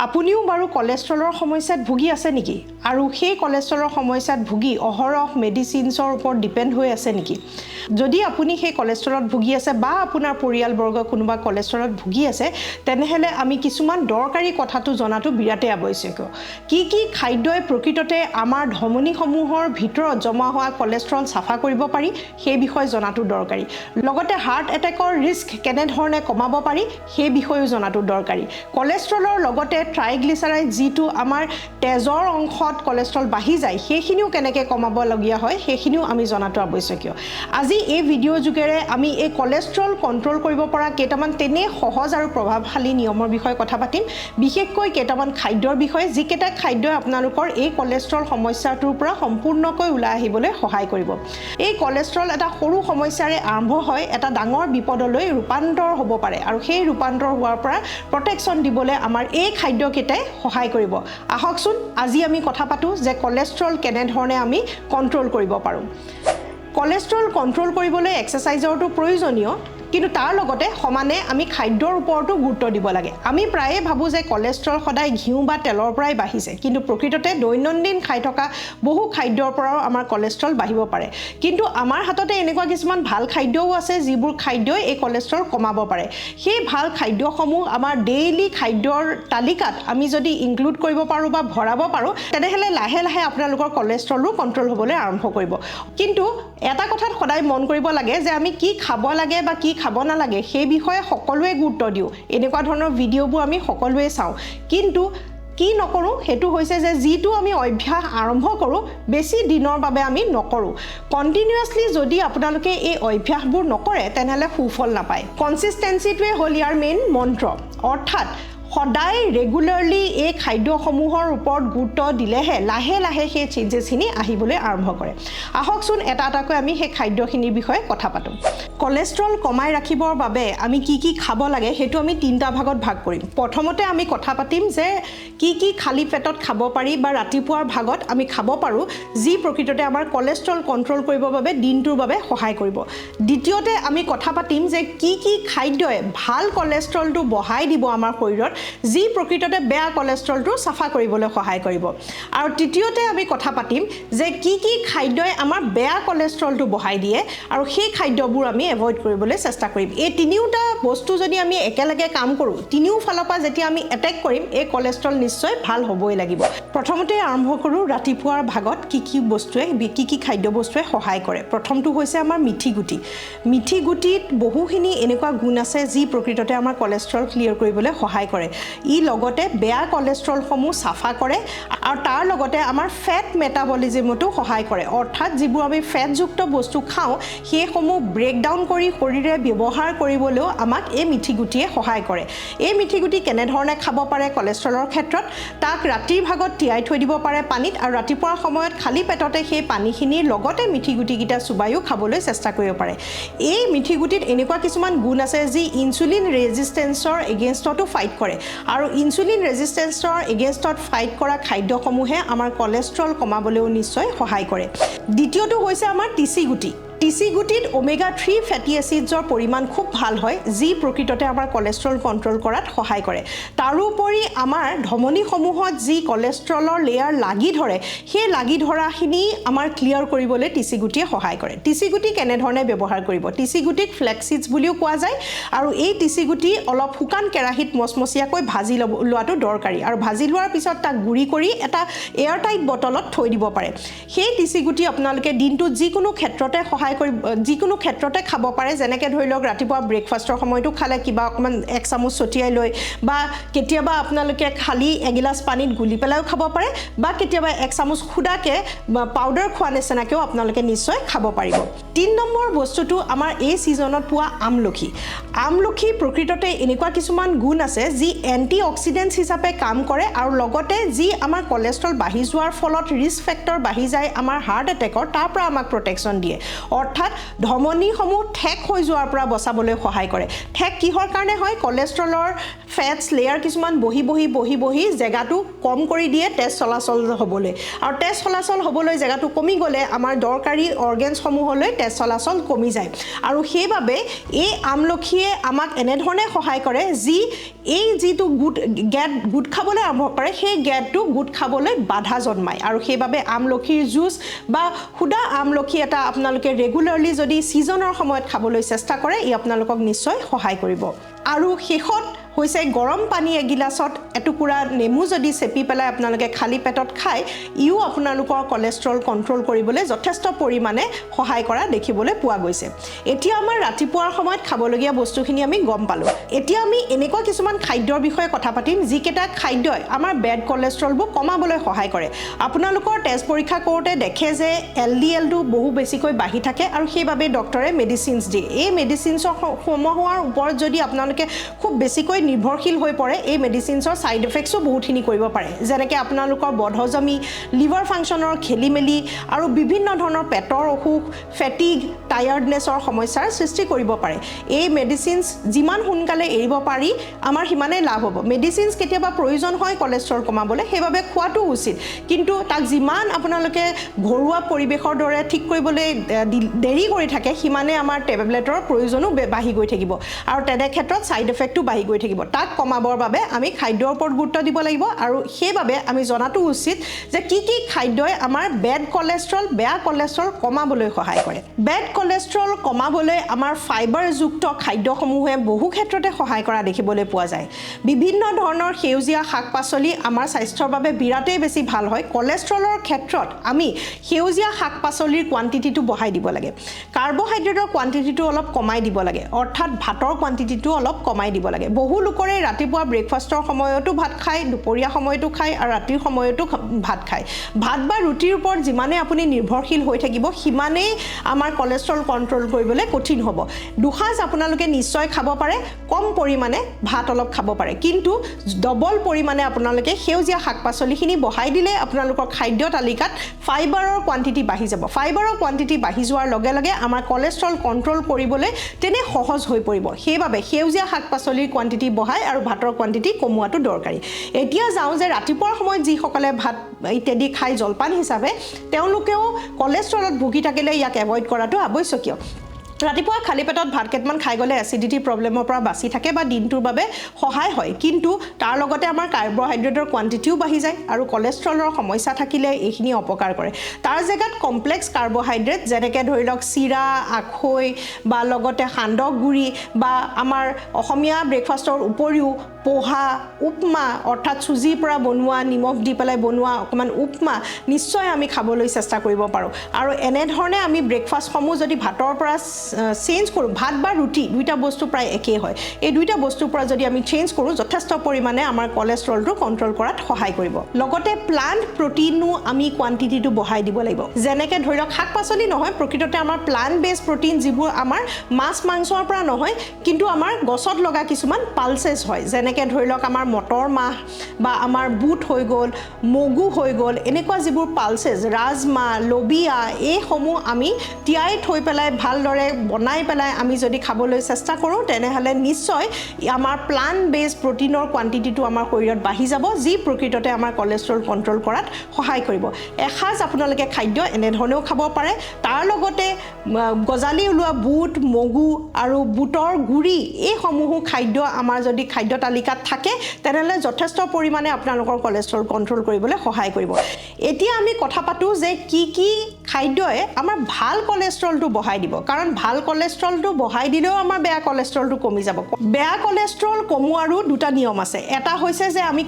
আপুনিও বাৰু কলেষ্ট্ৰলৰ সমস্যাত ভুগি আছে নেকি আৰু সেই কলেষ্ট্ৰলৰ সমস্যাত ভুগি অহৰহ মেডিচিনছৰ ওপৰত ডিপেন্ড হৈ আছে নেকি যদি আপুনি সেই কলেষ্ট্ৰলত ভুগি আছে বা আপোনাৰ পৰিয়ালবৰ্গ কোনোবা কলেষ্ট্ৰলত ভুগি আছে তেনেহলে আমি কিছুমান দৰকাৰী কথাটো জনাটো বিৰাটে আৱশ্যকীয় কি খাদ্যই প্ৰকৃততে আমাৰ ধমনীসমূহৰ ভিতৰত জমা হোৱা কলেষ্ট্ৰল সাফা কৰিব পাৰি সেই বিষয়ে জনাটো দৰকাৰী লগতে হাৰ্ট এটেকৰ ৰিস্ক কেনে ধৰণে কমাব পাৰি সেই বিষয়েও জনাটো দৰকাৰী কলেষ্ট্ৰলৰ লগতে ট্ৰাইগ্লিচাৰাইড যিটো আমাৰ তেজৰ অংশত কলেষ্ট্ৰল বাঢ়ি যায় সেইখিনিও কেনেকৈ কমাব লগিয়া হয় সেইখিনিও আমি জনাটো আৱশ্যকীয় আজি এই ভিডিঅ' যোগেৰে আমি এই কলেষ্ট্ৰল কন্ট্ৰোল কৰিব পৰা কেইটামান তেনে সহজ আৰু প্ৰভাৱশালী নিয়মৰ বিষয়ে কথা পাতিম বিশেষকৈ কেইটামান খাদ্যৰ বিষয়ে যিকেইটা খাদ্যই আপোনালোকৰ এই কলেষ্ট্ৰল সমস্যাটোৰ পৰা সম্পূৰ্ণকৈ ওলাই আহিবলৈ সহায় কৰিব এই কলেষ্ট্ৰল এটা সৰু সমস্যাৰে আৰম্ভ হয় এটা ডাঙৰ বিপদলৈ ৰূপান্তৰ হ'ব পাৰে আৰু সেই ৰূপান্তৰ হোৱাৰ পৰা প্ৰটেকশ্যন দিবলৈ আমাৰ এই খাদ্যকেইটাই সহায় কৰিব আহকচোন আজি আমি কথা পাতো যে কলেষ্ট্ৰল কেনে ধৰণে আমি কন্ট্ৰোল কৰিব পাৰোঁ কলেষ্ট্ৰল কন্ট্ৰোল কৰিবলৈ এক্সাৰসাইজৰটো প্ৰয়োজনীয় কিন্তু তাৰ লগতে সমানে আমি খাদ্যৰ ওপৰতো গুৰুত্ব দিব লাগে আমি প্ৰায়ে ভাবো যে কলেষ্ট্ৰল সদায় ঘিউ বা তেলৰ পৰাই বাঢ়িছে কিন্তু প্ৰকৃততে দৈনন্দিন খাই থকা বহু খাদ্যৰ পৰাও আমাৰ কলেষ্ট্ৰল বাঢ়িব পাৰে কিন্তু আমাৰ হাততে এনেকুৱা কিছুমান ভাল খাদ্যও আছে যিবোৰ খাদ্যই এই কলেষ্ট্ৰল কমাব পাৰে সেই ভাল খাদ্যসমূহ আমাৰ ডেইলি খাদ্যৰ তালিকাত আমি যদি ইনক্লুড কৰিব পাৰো বা ভৰাব পাৰো তেনেহলে লাহে লাহে আপোনালোকৰ কলেষ্ট্ৰলো কন্ট্ৰোল হ'বলৈ আৰম্ভ কৰিব কিন্তু এটা কথাত সদায় মন কৰিব লাগে যে আমি কি খাব লাগে বা কি খাব নালাগে সেই বিষয়ে সকলোৱে গুৰুত্ব দিও এনেকুৱা ধৰণৰ ভিডিঅ'বোৰ আমি সকলোৱে চাওঁ কিন্তু কি নকৰো হেতু হৈছে যে যিটো আমি অভ্যাস আৰম্ভ কৰো বেছি দিনৰ বাবে আমি নকৰো কন্টিনিউয়াছলি যদি আপোনালোকে এই অভ্যাসবোৰ নকৰে তেনেহলে সুফল নাপায় কনসিস্টেন্সিটোৱে হ'ল ইয়াৰ মেইন মন্ত্ৰ অৰ্থাৎ সদায় ৰেগুলাৰলি এই খাদ্যসমূহৰ ওপৰত গুৰুত্ব দিলেহে লাহে লাহে সেই চেঞ্জেছখিনি আহিবলৈ আৰম্ভ কৰে আহকচোন এটা এটাকৈ আমি সেই খাদ্যখিনিৰ বিষয়ে কথা পাতোঁ কলেষ্ট্ৰল কমাই ৰাখিবৰ বাবে আমি কি খাব লাগে সেইটো আমি তিনিটা ভাগত ভাগ কৰিম প্ৰথমতে আমি কথা পাতিম যে কি খালী পেটত খাব পাৰি বা ৰাতিপুৱাৰ ভাগত আমি খাব পাৰোঁ যি প্ৰকৃততে আমাৰ কলেষ্ট্ৰল কন্ট্ৰোল কৰিবৰ বাবে দিনটোৰ বাবে সহায় কৰিব দ্বিতীয়তে আমি কথা পাতিম যে কি খাদ্যই ভাল কলেষ্ট্ৰলটো বঢ়াই দিব আমাৰ শৰীৰত যি প্ৰকৃততে বেয়া কলেষ্ট্ৰলটো সাফা কৰিবলৈ সহায় কৰিব আৰু তৃতীয়তে আমি কথা পাতিম যে কি খাদ্যই আমাৰ বেয়া কলেষ্ট্ৰলটো বঢ়াই দিয়ে আৰু সেই খাদ্যবোৰ আমি এভয়েড কৰিবলৈ চেষ্টা কৰিম এই তিনিওটা বস্তু যদি আমি একেলগে কাম কৰো তিনিও ফালৰ পৰা যেতিয়া আমি এটেক কৰিম এই কলেষ্ট্ৰল নিশ্চয় ভাল হ'বই লাগিব প্ৰথমতে আৰম্ভ কৰো ৰাতিপুৱাৰ ভাগত কি বস্তুৱে কি খাদ্য বস্তুৱে সহায় কৰে প্ৰথমটো হৈছে আমাৰ মিঠি গুটিত বহুখিনি এনেকুৱা গুণ আছে যি প্ৰকৃততে আমাৰ কলেষ্ট্ৰল ক্লিয়াৰ কৰিবলৈ সহায় কৰে ই লগতে বেয়া কলেষ্ট্ৰলসমূহ সাফা কৰে আৰু তাৰ লগতে আমাৰ ফেট মেটাবলিজমতো সহায় কৰে অৰ্থাৎ যিবোৰ আমি ফেটযুক্ত বস্তু খাওঁ সেইসমূহ ব্ৰেকডাউন কৰি শৰীৰে ব্যৱহাৰ কৰিবলৈও আমাক এই মিঠি গুটিয়ে সহায় কৰে এই মিঠি গুটি কেনে ধৰণে খাব পাৰে কলেষ্ট্ৰলৰ ক্ষেত্ৰত তাক ৰাতিৰ ভাগত তিয়াই থৈ দিব পাৰে পানীত আৰু ৰাতিপুৱাৰ সময়ত খালী পেটতে সেই পানীখিনিৰ লগতে মিঠি গুটিকেইটা চুবাইও খাবলৈ চেষ্টা কৰিব পাৰে এই মিঠি গুটিত এনেকুৱা কিছুমান গুণ আছে যি ইনচুলিন ৰেজিষ্টেন্সৰ এগেইনষ্টতো ফাইট কৰে আৰু ইনচুলিন ৰেজিষ্টেন্সৰ এগেইনষ্টত ফাইট কৰা খাদ্যসমূহে আমাৰ কলেষ্ট্ৰল কমাবলৈও নিশ্চয় সহায় কৰে দ্বিতীয়টো হৈছে আমাৰ টিচি গুটিত ওমেগা 3 ফেটি এচিডছৰ পৰিমাণ খুব ভাল হয় যি প্ৰকৃততে আমাৰ কলেষ্ট্ৰল কন্ট্ৰোল কৰাত সহায় কৰে তাৰোপৰি আমাৰ ধমনীসমূহত যি কলেষ্ট্ৰলৰ লেয়াৰ লাগি ধৰে সেই লাগি ধৰাখিনি আমাৰ ক্লিয়াৰ কৰিবলৈ টিচি গুটিয়ে সহায় কৰে টিচি গুটি কেনে ধৰণে ব্যৱহাৰ কৰিব টিচি গুটিক ফ্লেক্সিডছ বুলিও কোৱা যায় আৰু এই টিচি গুটি অলপ শুকান কেৰাহীত মচমচীয়াকৈ ভাজি লোৱাটো দৰকাৰী আৰু ভাজি লোৱাৰ পিছত তাক গুৰি কৰি এটা এয়াৰটাইট বটলত থৈ দিব পাৰে সেই টিচি গুটি আপোনালোকে দিনটোত যিকোনো ক্ষেত্ৰতে যিকোনো ক্ষেত্ৰতে খাব পাৰে যেনেকৈ ধৰি লওক ৰাতিপুৱা ব্ৰেকফাষ্টৰ সময়টো খালে কিবা অকমান এক চামুচ ছটিয়াই লৈ বা কেতিয়াবা আপোনালোকে খালি এগিলাস পানীত গুলি পেলাইও খাব পাৰে বা কেতিয়াবা এক চামুচ খুদাকে পাউডাৰ খোৱা নিচিনাকেও আপোনালোকে নিশ্চয় খাব পাৰিব 3 নম্বৰ বস্তুটো আমাৰ এই সিজনত পোৱা আমলখি প্ৰকৃততে এনেকুৱা কিছুমান গুণ আছে যি এন্টি অক্সিডেন্টছ হিচাপে কাম কৰে আৰু লগতে যি আমাৰ কলেষ্ট্ৰল বাঢ়ি যোৱাৰ ফলত ৰিস্ক ফেক্টৰ বাঢ়ি যায় আমাৰ হাৰ্ট এটেকৰ তাৰ পৰা আমাক প্ৰটেকশ্যন দিয়ে অৰ্থাৎ ধমনীসমূহ ঠেক হৈ যোৱাৰ পৰা বচাবলৈ সহায় কৰে ঠেক কিহৰ কাৰণে হয় কলেষ্ট্ৰলৰ ফেটছ লেয়াৰ কিছুমান বহি জেগাটো কম কৰি দিয়ে তেজ চলাচল হ'বলৈ আৰু তেজ চলাচল হ'বলৈ জেগাটো কমি গ'লে আমাৰ দৰকাৰী অৰ্গেনছসমূহলৈ তেজ চলাচল কমি যায় আৰু সেইবাবে এই আমলখিয়ে আমাক এনেধৰণে সহায় কৰে যি এই যিটো গেট গোট খাবলৈ আৰম্ভ কৰে সেই গেটটো গোট খাবলৈ বাধা জন্মায় আৰু সেইবাবে আমলখিৰ জুচ বা সুদা আমলখি এটা আপোনালোকে ৰেগুলাৰলি যদি ছিজনৰ সময়ত খাবলৈ চেষ্টা কৰে ই আপোনালোকক নিশ্চয় সহায় কৰিব আৰু শেষত হৈছে গৰম পানী এগিলাছত এটুকুৰা নেমু যদি চেপি পেলাই আপোনালোকে খালী পেটত খায় ইও আপোনালোকৰ কলেষ্ট্ৰল কণ্ট্ৰল কৰিবলৈ যথেষ্ট পৰিমাণে সহায় কৰা দেখিবলৈ পোৱা গৈছে এতিয়া আমাৰ ৰাতিপুৱাৰ সময়ত খাবলগীয়া বস্তুখিনি আমি গম পালোঁ এতিয়া আমি এনেকুৱা কিছুমান খাদ্যৰ বিষয়ে কথা পাতিম যিকেইটা খাদ্যই আমাৰ বেড কলেষ্ট্ৰলবোৰ কমাবলৈ সহায় কৰে আপোনালোকৰ তেজ পৰীক্ষা কৰোঁতে দেখে যে LDLটো বহু বেছিকৈ বাঢ়ি থাকে আৰু সেইবাবে ডক্টৰে মেডিচিনছ দিয়ে এই মেডিচিনছৰ সমূহৰ ওপৰত যদি আপোনালোকে খুব বেছিকৈ নিৰ্ভৰশীল হৈ পৰে এই মেডিচিনছৰ সাইড এফেক্টসও বহুতখিনি কৰিব পাৰে যেনেকৈ আপোনালোকৰ বদহজমি লিভাৰ ফাংচনৰ খেলিমেলি আৰু বিভিন্ন ধৰণৰ পেটৰ অসুখ ফেটিগ টায়াৰ্ডনেছৰ সমস্যাৰ সৃষ্টি কৰিব পাৰে এই মেডিচিনছ যিমান সোনকালে এৰিব পাৰি আমাৰ সিমানেই লাভ হ'ব মেডিচিনছ কেতিয়াবা প্ৰয়োজন হয় কলেষ্ট্ৰল কমাবলৈ সেইবাবে খোৱাটো উচিত কিন্তু তাক যিমান আপোনালোকে ঘৰুৱা পৰিৱেশৰ দৰে ঠিক কৰিবলৈ দেৰি কৰি থাকে সিমানে আমাৰ টেবলেটৰ প্ৰয়োজনো বাঢ়ি গৈ থাকিব আৰু তেনে ক্ষেত্ৰত সাইড এফেক্টটো বাঢ়ি গৈ থাকিব তাক কমাবৰ বাবে আমি খাদ্যৰ ওপৰত গুৰুত্ব দিব লাগিব আৰু সেইবাবে আমি জনাটো উচিত যে কি খাদ্যই আমাৰ বেড কলেষ্ট্ৰল বেয়া কলেষ্ট্ৰল কমাবলৈ সহায় কৰে বেড কলেষ্ট্ৰল কমাবলৈ আমাৰ ফাইবাৰযুক্ত খাদ্যসমূহে বহু ক্ষেত্ৰতে সহায় কৰা দেখিবলৈ পোৱা যায় বিভিন্ন ধৰণৰ সেউজীয়া শাক-পাচলি আমাৰ স্বাস্থ্যৰ বাবে বিৰাটেই বেছি ভাল হয় কলেষ্ট্ৰলৰ ক্ষেত্ৰত আমি সেউজীয়া শাক-পাচলিৰ কোৱান্টিটিটো বঢ়াই দিব লাগে কাৰ্বহাইড্ৰেটৰ কোৱান্টিটিটো অলপ কমাই দিব লাগে অৰ্থাৎ ভাতৰ কোৱান্টিটিটো অলপ কমাই দিব লাগে বহু লোকৰে ৰাতিপুৱা ব্ৰেকফাষ্টৰ সময়তো ভাত খায় দুপৰীয়া সময়তো খায় আৰু ৰাতিৰ সময়তো ভাত খায় ভাত বা ৰুটিৰ ওপৰত যিমানে আপুনি নিৰ্ভৰশীল হৈ থাকিব সিমানেই আমাৰ কলেষ্ট্ৰল কণ্ট্ৰল কৰিবলৈ কঠিন হ'ব দুসাঁজ আপোনালোকে নিশ্চয় খাব পাৰে কম পৰিমাণে ভাত অলপ খাব পাৰে কিন্তু ডবল পৰিমাণে আপোনালোকে সেউজীয়া শাক-পাচলিখিনি বঢ়াই দিলে আপোনালোকৰ খাদ্য তালিকাত ফাইবাৰৰ কোৱান্টিটি বাঢ়ি যাব ফাইবাৰৰ কোৱান্টিটি বাঢ়ি যোৱাৰ লগে লগে আমাৰ কলেষ্ট্ৰল কণ্ট্ৰল কৰিবলৈ তেনে সহজ হৈ পৰিব সেইবাবে সেউজীয়া শাক-পাচলিৰ কোৱান্টিটি বঢ়াই আৰু ভাতৰ কোৱান্টিটি কমোৱাটো দৰকাৰী এতিয়া যাওঁ যে ৰাতিপুৱাৰ সময়ত যিসকলে ভাত ইত্যাদি খাই জলপান হিচাপে তেওঁলোকেও কলেষ্ট্ৰলত ভুগি থাকিলে ইয়াক এভইড কৰাটো আৱশ্যকীয় ৰাতিপুৱা খালী পেটত ভাত কেইটামান খাই গ'লে এচিডিটি প্ৰব্লেমৰ পৰা বাচি থাকে বা দিনটোৰ বাবে সহায় হয় কিন্তু তাৰ লগতে আমাৰ কাৰ্বহাইড্ৰেটৰ কোৱান্টিটিও বাঢ়ি যায় আৰু কলেষ্ট্ৰলৰ সমস্যা থাকিলে এইখিনি অপকাৰ কৰে তাৰ জেগাত কমপ্লেক্স কাৰ্বহাইড্ৰেট যেনেকৈ ধৰি লওক চিৰা আখৈ বা লগতে সান্দহ গুড়ি বা আমাৰ অসমীয়া ব্ৰেকফাষ্টৰ উপৰিও পোহা উপমা অৰ্থাৎ চুজিৰ পৰা বনোৱা নিমখ দি পেলাই বনোৱা অকমান উপমা নিশ্চয় আমি খাবলৈ চেষ্টা কৰিব পাৰোঁ আৰু এনেধৰণে আমি ব্ৰেকফাষ্টসমূহ যদি ভাতৰ পৰা চেঞ্জ কৰোঁ ভাত বা ৰুটি দুইটা বস্তু প্ৰায় একেই হয় এই দুইটা বস্তুৰ পৰা যদি আমি চেঞ্জ কৰোঁ যথেষ্ট পৰিমাণে আমাৰ কলেষ্ট্ৰলটো কণ্ট্ৰল কৰাত সহায় কৰিব লগতে প্লান্ট প্ৰটিনো আমি কোৱান্টিটিটো বঢ়াই দিব লাগিব যেনেকৈ ধৰি লওক শাক-পাচলি নহয় প্ৰকৃততে আমাৰ প্লান্ট বেছ প্ৰটিন যিবোৰ আমাৰ মাছ মাংসৰ পৰা নহয় কিন্তু আমাৰ গছত লগা কিছুমান পালচেছ হয় যেনেকৈ ধৰি লওক আমাৰ মটৰ মাহ বা আমাৰ বুট হৈ গ'ল মগু হৈ গ'ল এনেকুৱা যিবোৰ পালচেছ ৰাজমাহ লবিয়া এইসমূহ আমি তিয়াই থৈ পেলাই ভালদৰে বনাই পেলাই আমি যদি খাবলৈ চেষ্টা কৰোঁ তেনেহ'লে নিশ্চয় আমাৰ প্লান্ট বেছ প্ৰটিনৰ কোৱান্টিটিটো আমাৰ শৰীৰত বাঢ়ি যাব যি প্ৰকৃততে আমাৰ কলেষ্ট্ৰল কণ্ট্ৰল কৰাত সহায় কৰিব এসাঁজ আপোনালোকে খাদ্য এনেধৰণেও খাব পাৰে তাৰ লগতে গজালি ওলোৱা বুট মগু আৰু বুটৰ গুড়ি এইসমূহো খাদ্য আমাৰ যদি খাদ্য তালিকাত থাকে তেনেহ'লে যথেষ্ট পৰিমাণে আপোনালোকৰ কলেষ্ট্ৰল কণ্ট্ৰল কৰিবলৈ সহায় কৰিব এতিয়া আমি কথা পাতোঁ যে কি খাদ্যই আমাৰ ভাল কলেষ্ট্ৰলটো বঢ়াই দিব কাৰণ ভাল কলেষ্ট্ৰলটো বঢ়াই দিলেও আমাৰ বেয়া কলেষ্ট্ৰলটো কমি যাব বেয়া কলেষ্ট্ৰল কমোৱাৰো দুটা নিয়ম আছে এটা হৈছে যে আমি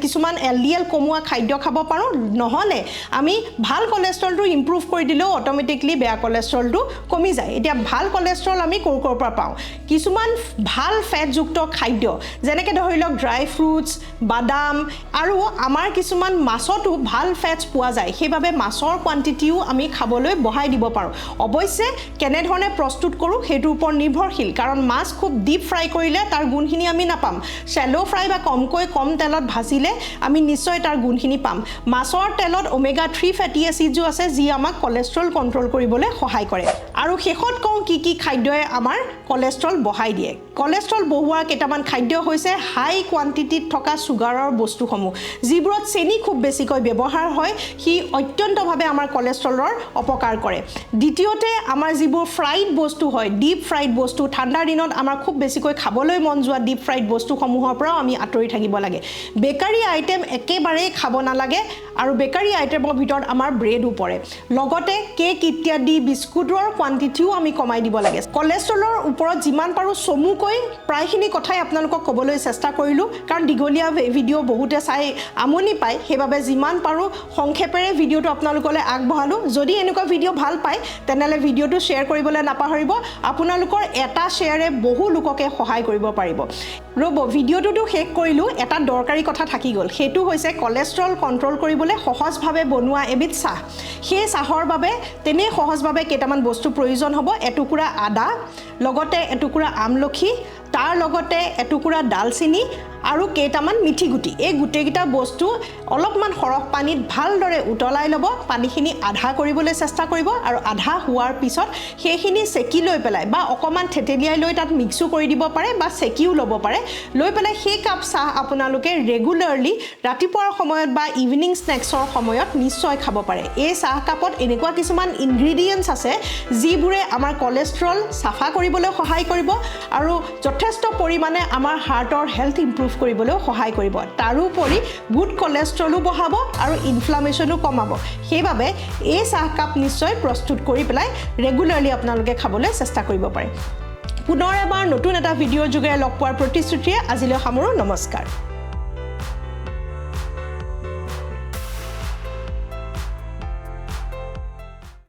কিছুমান LDL কমোৱা খাদ্য খাব পাৰোঁ নহ'লে আমি ভাল কলেষ্ট্ৰলটো ইম্প্ৰুভ কৰি দিলেও অট'মেটিকলি বেয়া কলেষ্ট্ৰলটো কমি যায় এতিয়া ভাল কলেষ্ট্ৰল আমি ক'ৰ পৰা পাওঁ কিছুমান ভাল ফেটযুক্ত খাদ্য যেনেকৈ ধৰি লওক ড্ৰাই ফ্ৰুটছ বাদাম আৰু আমাৰ কিছুমান মাছতো ভাল ফেটছ পোৱা যায় সেইবাবে মাছৰ কোৱান্টিটিও আমি খাবলৈ বঢ়াই দিব পাৰোঁ অৱশ্যে কেনেধৰণে প্ৰস্তুত কৰোঁ সেইটোৰ ওপৰত নিৰ্ভৰশীল কাৰণ মাছ খুব ডিপ ফ্ৰাই কৰিলে তাৰ গুণখিনি আমি নাপাম শ্যালো ফ্ৰাই বা কম তেলত ভাজিলে আমি নিশ্চয় তাৰ গুণখিনি পাম মাছৰ তেলত ওমেগা 3 ফেটি এচিডো আছে যি আমাক কোলেষ্ট্ৰল কণ্ট্ৰোল কৰিবলৈ সহায় কৰে আৰু শেষত কওঁ কি খাদ্যই আমাৰ কোলেষ্ট্ৰল বঢ়াই দিয়ে কোলেষ্ট্ৰল বঢ়োৱাৰ কেইটামান খাদ্য হৈছে হাই কোৱান্টিটিত থকা সুগাৰৰ বস্তুসমূহ যিবোৰত চেনি খুব বেছিকৈ ব্যৱহাৰ হয় সি অত্যন্তভাৱে আমাৰ কোলেষ্ট্ৰলৰ অপকাৰ কৰে দ্বিতীয়তে আমাৰ যিবোৰ ফ্ৰাইড বস্তু হয় ডিপ ফ্ৰাইড বস্তু ঠাণ্ডাৰ দিনত আমাৰ খুব বেছিকৈ খাবলৈ মন যোৱা ডিপ ফ্ৰাইড বস্তুসমূহৰ পৰা আমি আঁতৰি থাকিব লাগে বেকাৰী আইটেম একেবাৰেই খাব নালাগে আৰু বেকাৰী আইটেমৰ ভিতৰত আমাৰ ব্ৰেডও পৰে লগতে কেক ইত্যাদি বিস্কুটৰ কোৱান্টিটিও আমি কমাই দিব লাগে কোলেষ্ট্ৰলৰ ওপৰত যিমান পাৰোঁ চমুকৈ প্ৰায়খিনি কথাই আপোনালোকক ক'বলৈ চেষ্টা কৰিলোঁ কাৰণ দীঘলীয়া ভিডিঅ' বহুতে চাই আমনি পায় সেইবাবে যিমান পাৰোঁ সংক্ষেপেৰে ভিডিঅ'টো আপোনালোকলৈ আগবঢ়ালোঁ যদি এনেকুৱা ভিডিঅ' ভাল পায় তেনেহ'লে ভিডিঅ'টো শ্বেয়াৰ কৰিবলৈ নাপাহৰিব আপোনালোকৰ এটা শ্বেয়াৰে বহু লোককে সহায় কৰিব পাৰিব ৰ'ব ভিডিঅ'টোতো শেষ কৰিলোঁ এটা দৰকাৰী কথা থাকি গ'ল সেইটো হৈছে কোলেষ্ট্ৰল কণ্ট্ৰোল কৰিবলৈ সহজভাৱে বনোৱা এবিধ চাহ সেই চাহৰ বাবে তেনেই সহজভাৱে কেইটামান বস্তু প্ৰয়োজন হ'ব এটুকুৰা আদা লগতে এটুকুৰা আমলখি তাৰ লগতে এটুকুৰা ডালচিনি আৰু কেইটামান মিঠি গুটি এই গোটেইকেইটা বস্তু অলপমান সৰহ পানীত ভালদৰে উতলাই ল'ব পানীখিনি আধা কৰিবলৈ চেষ্টা কৰিব আৰু আধা হোৱাৰ পিছত সেইখিনি চেকি লৈ পেলাই বা অকণমান থেতেলিয়াই লৈ তাত মিক্সো কৰি দিব পাৰে বা চেকিও ল'ব পাৰে লৈ পেলাই সেই কাপ চাহ আপোনালোকে ৰেগুলাৰলি ৰাতিপুৱাৰ সময়ত বা ইভিনিং স্নেক্সৰ সময়ত নিশ্চয় খাব পাৰে এই চাহ কাপত এনেকুৱা কিছুমান ইনগ্ৰিডিয়েণ্টছ আছে যিবোৰে আমাৰ কোলেষ্ট্ৰল চাফা কৰিবলৈ সহায় কৰিব আৰু যথেষ্ট পৰিমাণে আমাৰ হাৰ্টৰ হেল্থ ইম্প্ৰুভ কৰিবলৈ সহায় কৰিব তাৰোপৰি গুড কোলেষ্ট্ৰলো বঢ়াব আৰু ইনফ্লামেশ্যনো কমাব সেইবাবে এই চাহকাপ নিশ্চয় প্ৰস্তুত কৰি পেলাই ৰেগুলাৰলি আপোনালোকে খাবলৈ চেষ্টা কৰিব পাৰে পুনৰ এবাৰ নতুন এটা ভিডিঅ'ৰ যোগেৰে লগ পোৱাৰ প্ৰতিশ্ৰুতিৰে আজিলৈ সামৰো নমস্কাৰ